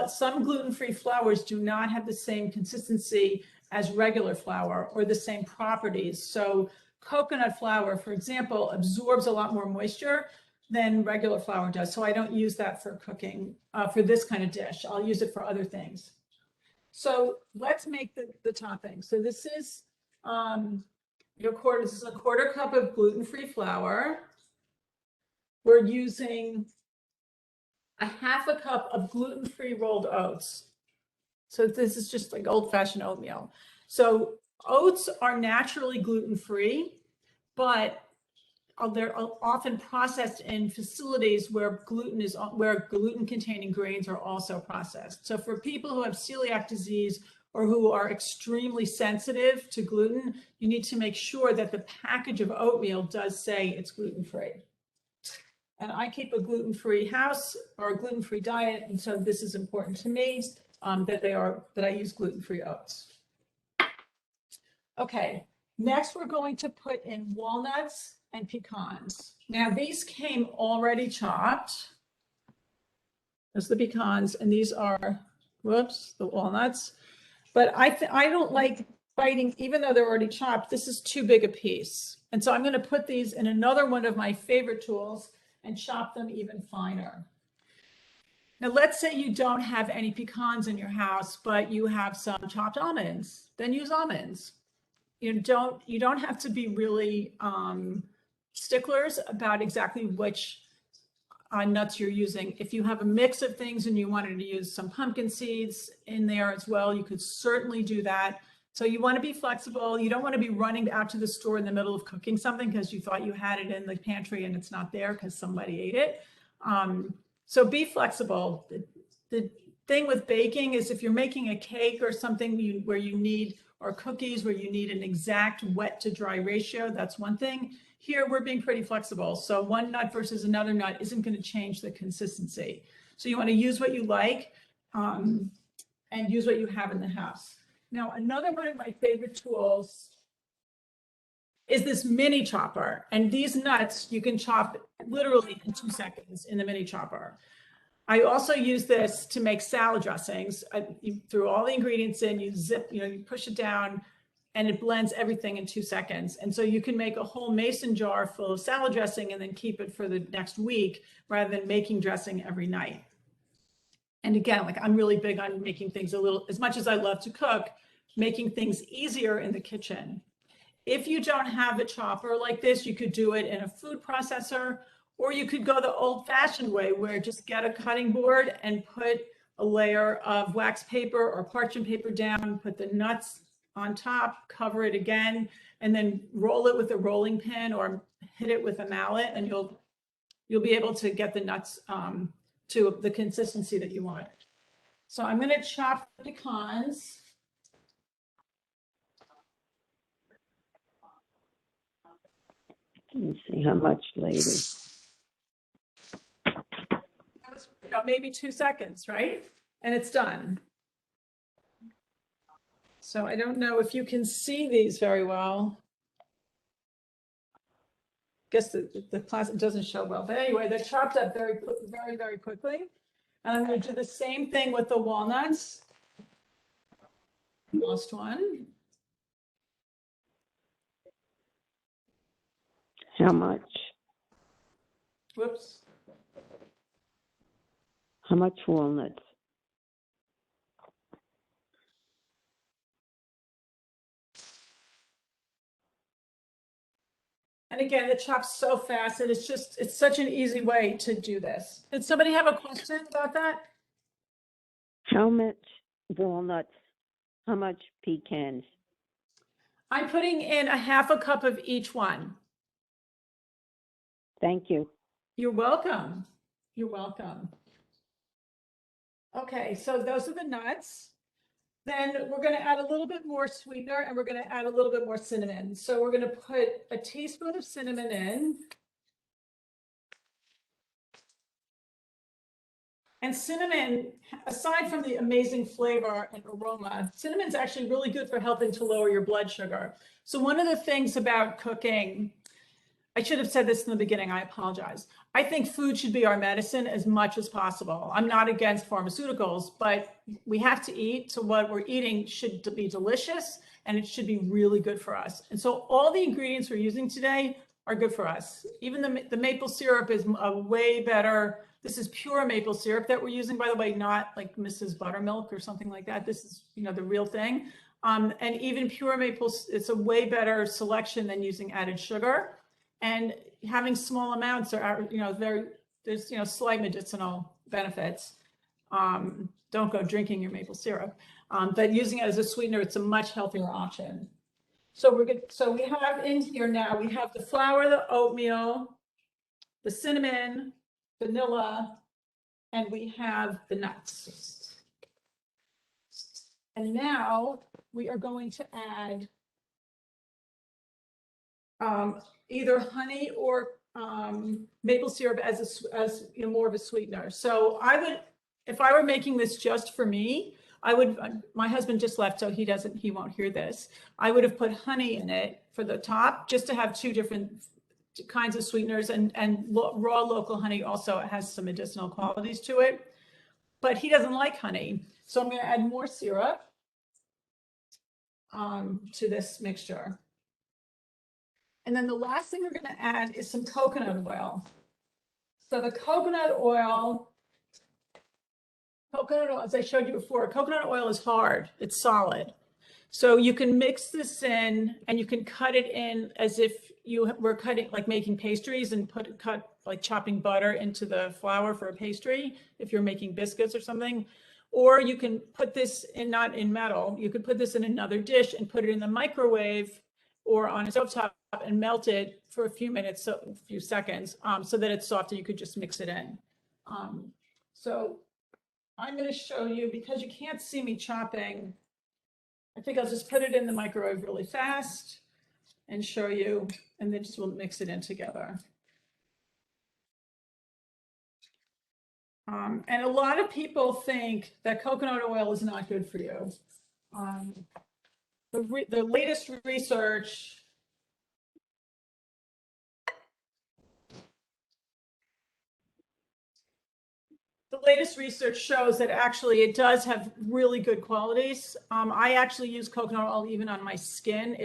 Speaker 3: Some gluten-free flours do not have the same consistency as regular flour or the same properties. So coconut flour, for example, absorbs a lot more moisture than regular flour does. So I don't use that for cooking, for this kind of dish. I'll use it for other things. So let's make the topping. So this is this is a 1/4 cup of gluten-free flour. We're using a 1/2 cup of gluten-free rolled oats. So this is just like old-fashioned oatmeal. So oats are naturally gluten-free, but they're often processed in facilities where gluten-containing grains are also processed. So for people who have celiac disease or who are extremely sensitive to gluten, you need to make sure that the package of oatmeal does say it's gluten-free. And I keep a gluten-free house or a gluten-free diet, and so this is important to me that I use gluten-free oats. Okay, next we're going to put in walnuts and pecans. Now these came already chopped. There's the pecans, and these are, whoops, the walnuts. But I don't like biting, even though they're already chopped, this is too big a piece. And so I'm going to put these in another one of my favorite tools and chop them even finer. Now, let's say you don't have any pecans in your house, but you have some chopped almonds, then use almonds. You don't have to be really sticklers about exactly which nuts you're using. If you have a mix of things and you wanted to use some pumpkin seeds in there as well, you could certainly do that. So you want to be flexible. You don't want to be running out to the store in the middle of cooking something because you thought you had it in the pantry and it's not there because somebody ate it. So be flexible. The thing with baking is if you're making a cake or something or cookies where you need an exact wet to dry ratio, that's one thing. Here, we're being pretty flexible. So one nut versus another nut isn't going to change the consistency. So you want to use what you like and use what you have in the house. Now, another one of my favorite tools is this mini chopper. And these nuts you can chop literally in 2 seconds in the mini chopper. I also use this to make salad dressings. You threw all the ingredients in, you zip, you push it down, and it blends everything in 2 seconds. And so you can make a whole mason jar full of salad dressing and then keep it for the next week rather than making dressing every night. And again, like I'm really big on making things as much as I love to cook, making things easier in the kitchen. If you don't have a chopper like this, you could do it in a food processor, or you could go the old-fashioned way where just get a cutting board and put a layer of wax paper or parchment paper down, put the nuts on top, cover it again, and then roll it with a rolling pin or hit it with a mallet, and you'll be able to get the nuts to the consistency that you want. So I'm going to chop pecans.
Speaker 5: Let me see how much later.
Speaker 3: Maybe 2 seconds, right? And it's done. So I don't know if you can see these very well. Guess the plastic doesn't show well, but anyway, they're chopped up very, very quickly. And I'm going to do the same thing with the walnuts. Lost one.
Speaker 5: How much?
Speaker 3: Whoops.
Speaker 5: How much walnuts?
Speaker 3: And again, it chops so fast, and it's such an easy way to do this. Did somebody have a question about that?
Speaker 5: How much walnuts? How much pecans?
Speaker 3: I'm putting in a half a cup of each one.
Speaker 5: Thank you.
Speaker 3: You're welcome. You're welcome. Okay, so those are the nuts. Then we're going to add a little bit more sweetener, and we're going to add a little bit more cinnamon. So we're going to put a teaspoon of cinnamon in. And cinnamon, aside from the amazing flavor and aroma, cinnamon's actually really good for helping to lower your blood sugar. So one of the things about cooking, I should have said this in the beginning, I apologize. I think food should be our medicine as much as possible. I'm not against pharmaceuticals, but we have to eat. So what we're eating should be delicious, and it should be really good for us. And so all the ingredients we're using today are good for us. Even the maple syrup is a way better. This is pure maple syrup that we're using, by the way, not like Mrs. Buttermilk or something like that. This is, the real thing. And even pure maple, it's a way better selection than using added sugar. And having small amounts are, there's, slight medicinal benefits. Don't go drinking your maple syrup, but using it as a sweetener, it's a much healthier option. So we have in here now, we have the flour, the oatmeal, the cinnamon, vanilla, and we have the nuts. And now we are going to add either honey or maple syrup as more of a sweetener. So if I were making this just for me, my husband just left, so he won't hear this. I would have put honey in it for the top, just to have 2 different kinds of sweeteners, and raw local honey also has some medicinal qualities to it. But he doesn't like honey, so I'm going to add more syrup to this mixture. And then the last thing we're going to add is some coconut oil. So the coconut oil, as I showed you before, coconut oil is hard. It's solid. So you can mix this in, and you can cut it in as if you were cutting, like making pastries, and cut like chopping butter into the flour for a pastry if you're making biscuits or something. Or you can put this in, not in metal, you could put this in another dish and put it in the microwave or on a stovetop and melt it for a few minutes, so a few seconds, so that it's soft and you could just mix it in. So I'm going to show you, because you can't see me chopping, I think I'll just put it in the microwave really fast and show you, and then just we'll mix it in together. And a lot of people think that coconut oil is not good for you. The latest research the latest research shows that actually it does have really good qualities. I actually use coconut oil even on my skin.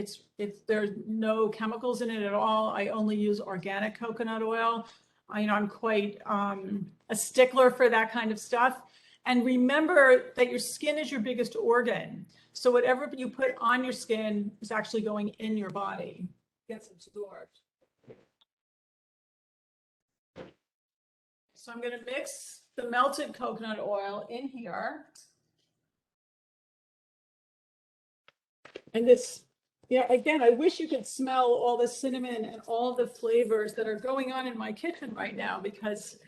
Speaker 3: There's no chemicals in it at all. I only use organic coconut oil. I'm quite a stickler for that kind of stuff. And remember that your skin is your biggest organ. So whatever you put on your skin is actually going in your body. Gets absorbed. So I'm going to mix the melted coconut oil in here. And this, yeah, again, I wish you could smell all the cinnamon and all the flavors that are going on in my kitchen right now, because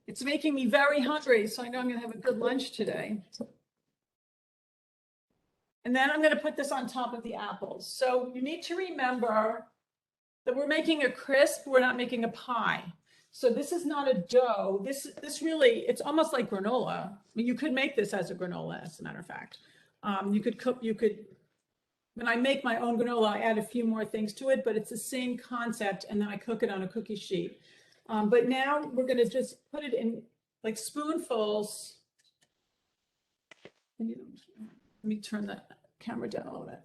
Speaker 3: it's making me very hungry. So I know I'm going to have a good lunch today. And then I'm going to put this on top of the apples. So you need to remember that we're making a crisp, we're not making a pie. So this is not a dough. This really, it's almost like granola. I mean, you could make this as a granola, as a matter of fact. When I make my own granola, I add a few more things to it, but it's the same concept, and then I cook it on a cookie sheet. But now we're going to just put it in like spoonfuls. Let me turn the camera down a little bit.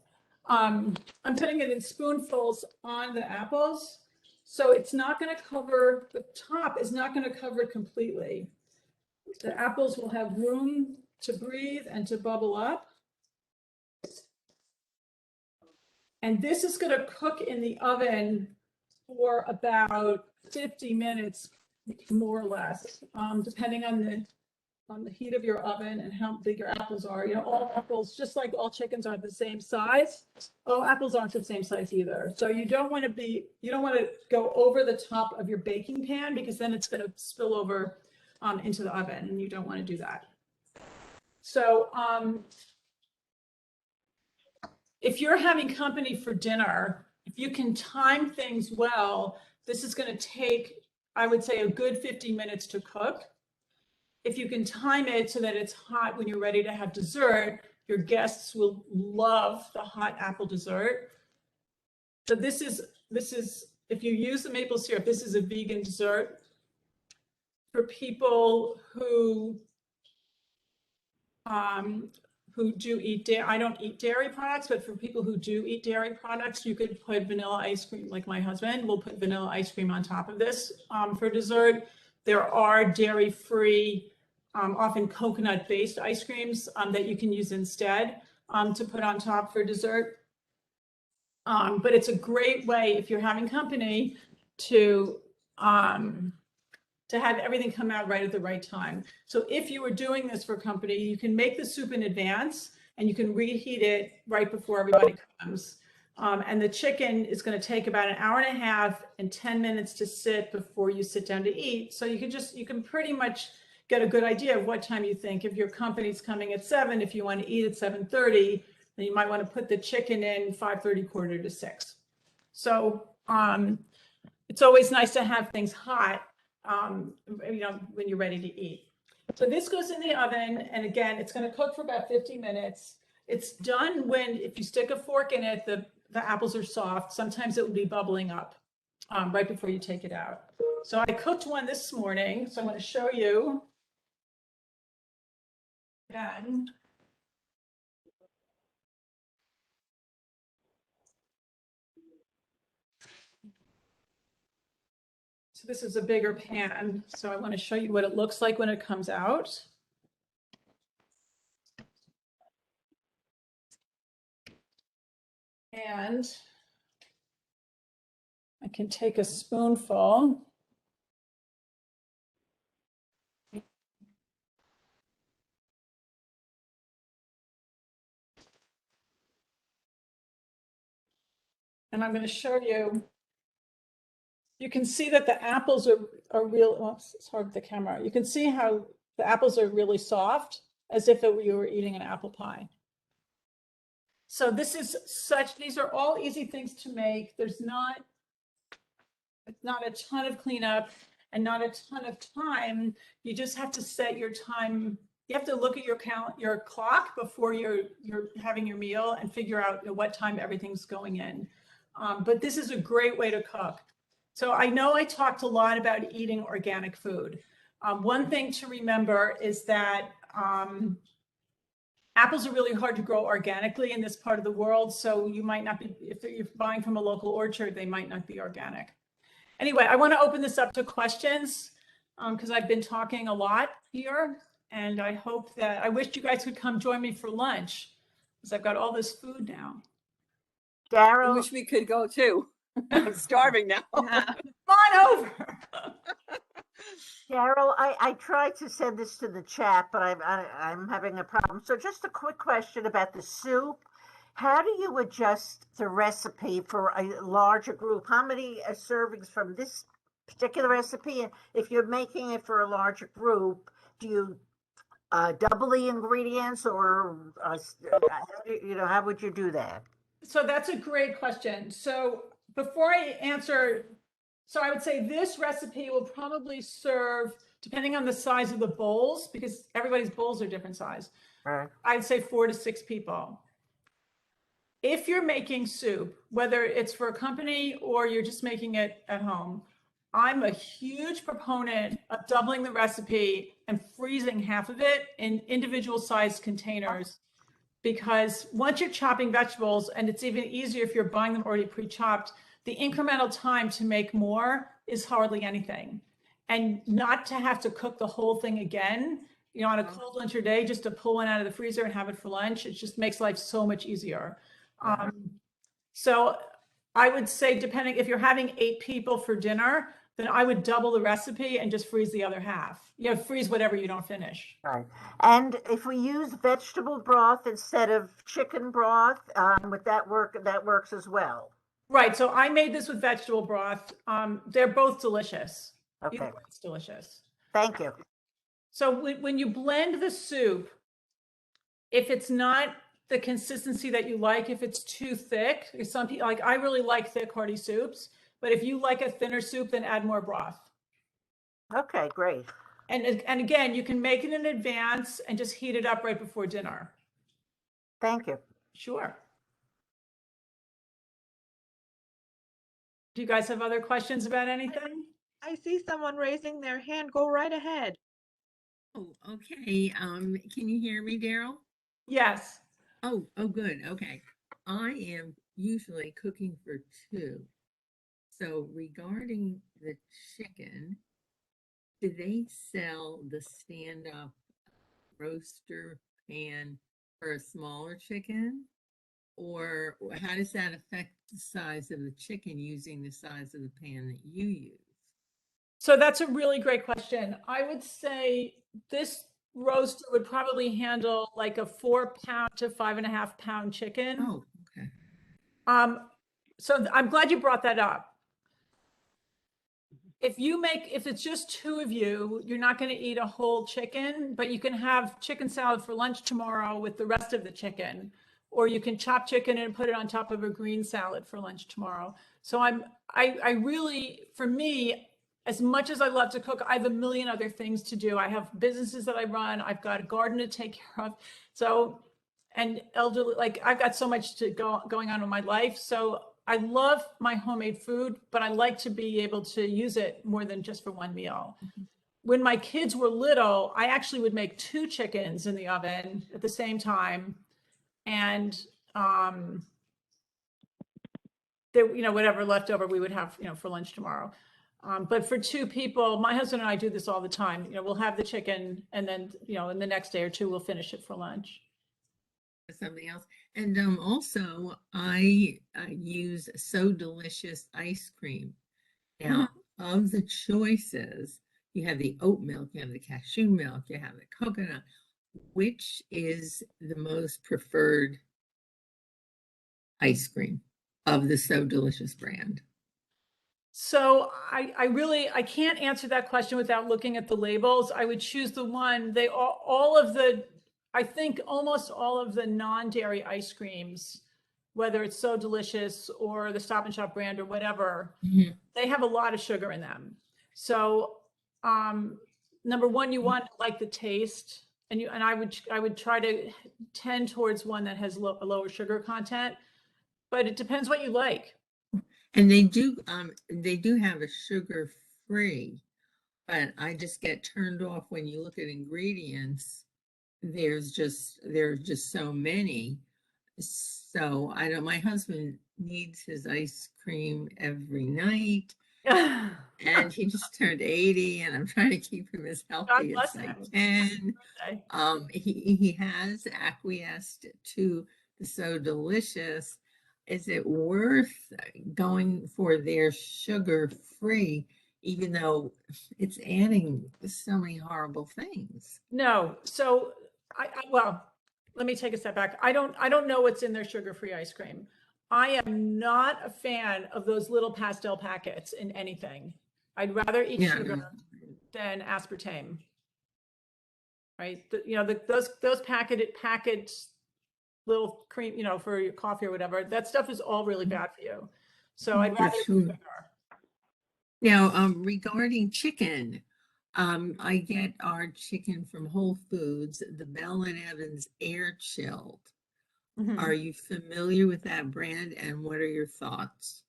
Speaker 3: I'm putting it in spoonfuls on the apples. So it's not going to cover, the top is not going to cover it completely. The apples will have room to breathe and to bubble up. And this is going to cook in the oven for about 50 minutes, more or less, depending on the heat of your oven and how big your apples are. All apples, just like all chickens, are the same size. All apples aren't the same size either. So you don't want to go over the top of your baking pan, because then it's going to spill over into the oven, and you don't want to do that. So if you're having company for dinner, if you can time things well, this is going to take, I would say, a good 50 minutes to cook. If you can time it so that it's hot when you're ready to have dessert, your guests will love the hot apple dessert. So this is, if you use the maple syrup, this is a vegan dessert. For people who do eat dairy, I don't eat dairy products, but for people who do eat dairy products, you could put vanilla ice cream, like my husband will put vanilla ice cream on top of this for dessert. There are dairy-free, often coconut-based ice creams that you can use instead to put on top for dessert. But it's a great way, if you're having company, to have everything come out right at the right time. So if you were doing this for company, you can make the soup in advance and you can reheat it right before everybody comes. And the chicken is going to take about an hour and a half and 10 minutes to sit before you sit down to eat. So you can pretty much get a good idea of what time you think. If your company's coming at 7, if you want to eat at 7:30, then you might want to put the chicken in 5:30, 5:45. So it's always nice to have things hot, when you're ready to eat. So this goes in the oven, and again, it's going to cook for about 50 minutes. It's done when, if you stick a fork in it, the apples are soft. Sometimes it will be bubbling up right before you take it out. So I cooked one this morning, so I'm going to show you. Again. So this is a bigger pan, so I want to show you what it looks like when it comes out. And I can take a spoonful. And I'm going to show you. You can see that the apples are real. Oops, it's hard with the camera. You can see how the apples are really soft, as if you were eating an apple pie. So these are all easy things to make. There's not a ton of cleanup and not a ton of time. You just have to set your time. You have to look at your clock before you're having your meal and figure out what time everything's going in. But this is a great way to cook. So I know I talked a lot about eating organic food. One thing to remember is that apples are really hard to grow organically in this part of the world. So you might not be, if you're buying from a local orchard, they might not be organic. Anyway, I want to open this up to questions because I've been talking a lot here. And I hope that, I wish you guys could come join me for lunch because I've got all this food now.
Speaker 4: I
Speaker 6: Daryl,
Speaker 4: wish we could go too. I'm starving now.
Speaker 2: Yeah.
Speaker 3: Come on over.
Speaker 6: Daryl, I tried to send this to the chat, but I'm having a problem. So just a quick question about the soup. How do you adjust the recipe for a larger group? How many servings from this particular recipe? And if you're making it for a larger group, do you double the ingredients, or how would you do that?
Speaker 3: So that's a great question. So before I answer, so I would say this recipe will probably serve, depending on the size of the bowls, because everybody's bowls are different size.
Speaker 6: Right.
Speaker 3: I'd say 4 to 6 people. If you're making soup, whether it's for a company or you're just making it at home, I'm a huge proponent of doubling the recipe and freezing half of it in individual sized containers. Because once you're chopping vegetables, and it's even easier if you're buying them already pre-chopped, the incremental time to make more is hardly anything. And not to have to cook the whole thing again, on a cold winter day, just to pull one out of the freezer and have it for lunch, it just makes life so much easier. So I would say, depending, if you're having 8 people for dinner, then I would double the recipe and just freeze the other half. Freeze whatever you don't finish.
Speaker 6: Right. And if we use vegetable broth instead of chicken broth, would that work? That works as well.
Speaker 3: Right. So I made this with vegetable broth. They're both delicious.
Speaker 6: Okay.
Speaker 3: Either way, it's delicious.
Speaker 6: Thank you.
Speaker 3: So when you blend the soup, if it's not the consistency that you like, if it's too thick, some people, like I really like thick, hearty soups, but if you like a thinner soup, then add more broth.
Speaker 6: Okay, great.
Speaker 3: And again, you can make it in advance and just heat it up right before dinner.
Speaker 6: Thank you.
Speaker 3: Sure. Do you guys have other questions about anything?
Speaker 2: I see someone raising their hand. Go right ahead.
Speaker 7: Oh, okay. Can you hear me, Daryl?
Speaker 3: Yes.
Speaker 7: Oh, good. Okay. I am usually cooking for 2. So regarding the chicken, do they sell the stand-up roaster pan for a smaller chicken? Or how does that affect the size of the chicken using the size of the pan that you use?
Speaker 3: So that's a really great question. I would say this roaster would probably handle like a 4-pound to 5.5-pound chicken.
Speaker 7: Oh, okay.
Speaker 3: So I'm glad you brought that up. If it's just 2 of you, you're not going to eat a whole chicken, but you can have chicken salad for lunch tomorrow with the rest of the chicken, or you can chop chicken and put it on top of a green salad for lunch tomorrow. So I really, for me, as much as I love to cook, I have a million other things to do. I have businesses that I run. I've got a garden to take care of. So, and elderly, like I've got so much going on in my life. So I love my homemade food, but I like to be able to use it more than just for one meal. When my kids were little, I actually would make 2 chickens in the oven at the same time. And whatever left over we would have, for lunch tomorrow. But for 2 people, my husband and I do this all the time. We'll have the chicken and then, in the next day or 2, we'll finish it for lunch.
Speaker 7: Something else. And also I use So Delicious ice cream. Now, of the choices, you have the oat milk, you have the cashew milk, you have the coconut. Which is the most preferred ice cream of the So Delicious brand?
Speaker 3: So I can't answer that question without looking at the labels. I would choose the one, I think almost all of the non-dairy ice creams, whether it's So Delicious or the Stop and Shop brand or whatever, they have a lot of sugar in them. So number one, you want to like the taste, and I would try to tend towards one that has a lower sugar content, but it depends what you like.
Speaker 7: And they do have a sugar-free but I just get turned off when you look at ingredients. There are just so many. So I don't, my husband needs his ice cream every night, and he just turned 80, and I'm trying to keep him as
Speaker 3: God
Speaker 7: healthy
Speaker 3: bless
Speaker 7: as I
Speaker 3: him.
Speaker 7: can.
Speaker 3: Okay.
Speaker 7: He has acquiesced to the So Delicious. Is it worth going for their sugar free, even though it's adding so many horrible things?
Speaker 3: No, so well, let me take a step back. I don't know what's in their sugar-free ice cream. I am not a fan of those little pastel packets in anything. I'd rather eat
Speaker 7: Yeah,
Speaker 3: sugar than aspartame. Right? Those packaged little cream, for your coffee or whatever, that stuff is all really bad for you. So I'd
Speaker 7: for
Speaker 3: rather
Speaker 7: sure.
Speaker 3: sugar.
Speaker 7: Now, regarding chicken, I get our chicken from Whole Foods, the Bell and Evans air chilled.
Speaker 3: Mhm.
Speaker 7: Are you familiar with that brand, and what are your thoughts?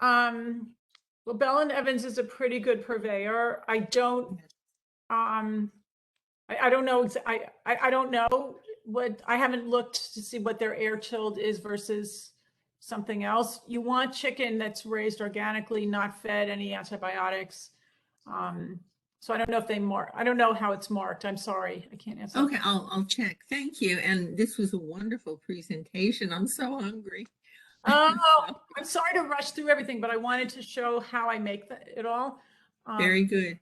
Speaker 3: Well, Bell and Evans is a pretty good purveyor. I don't know. I don't know what, I haven't looked to see what their air chilled is versus something else. You want chicken that's raised organically, not fed any antibiotics. So I don't know if I don't know how it's marked. I'm sorry. I can't answer.
Speaker 7: Okay, I'll check. Thank you. And this was a wonderful presentation. I'm so hungry.
Speaker 3: Oh, I'm sorry to rush through everything, but I wanted to show how I make it all.
Speaker 7: Very good.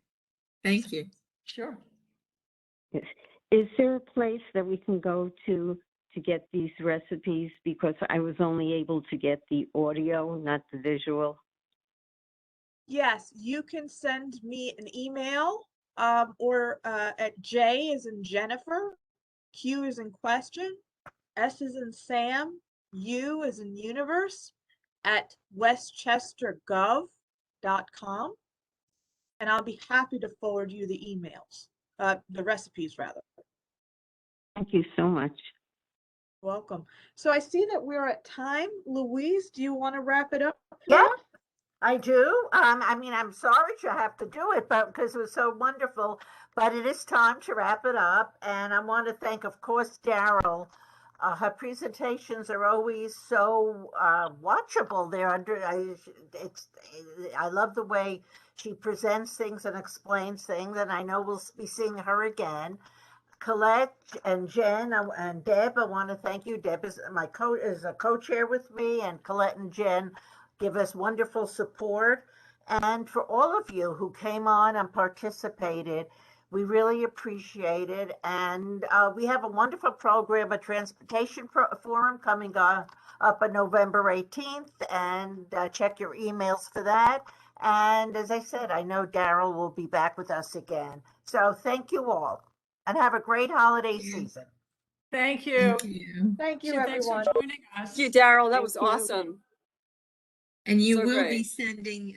Speaker 7: Thank you.
Speaker 3: Sure.
Speaker 5: Yes. Is there a place that we can go to get these recipes? Because I was only able to get the audio, not the visual.
Speaker 2: Yes, you can send me an email or at J as in Jennifer, Q as in question, S as in Sam, U as in universe at westchestergov.com. And I'll be happy to forward you the emails, the recipes rather.
Speaker 5: Thank you so much.
Speaker 2: Welcome. So I see that we're at time. Louise, do you want to wrap it up for
Speaker 6: Yeah,
Speaker 2: us?
Speaker 6: I do. I mean, I'm sorry to have to do it, but because it was so wonderful. But it is time to wrap it up, and I want to thank, of course, Daryl. Her presentations are always so watchable. I love the way she presents things and explains things, and I know we'll be seeing her again. Colette and Jen and Deb, I want to thank you. Deb is is a co-chair with me, and Colette and Jen give us wonderful support. And for all of you who came on and participated, we really appreciate it. And we have a wonderful program, a transportation forum coming up on November 18th, and check your emails for that. And as I said, I know Daryl will be back with us again. So thank you all, and have a great holiday season.
Speaker 3: Thank you.
Speaker 7: Thank you.
Speaker 2: Thank you,
Speaker 3: Thanks for
Speaker 2: everyone.
Speaker 3: joining us.
Speaker 4: Thank you, Daryl. That
Speaker 5: Thank
Speaker 4: was
Speaker 5: you.
Speaker 4: awesome.
Speaker 7: And you
Speaker 4: So
Speaker 7: will
Speaker 4: great.
Speaker 7: be sending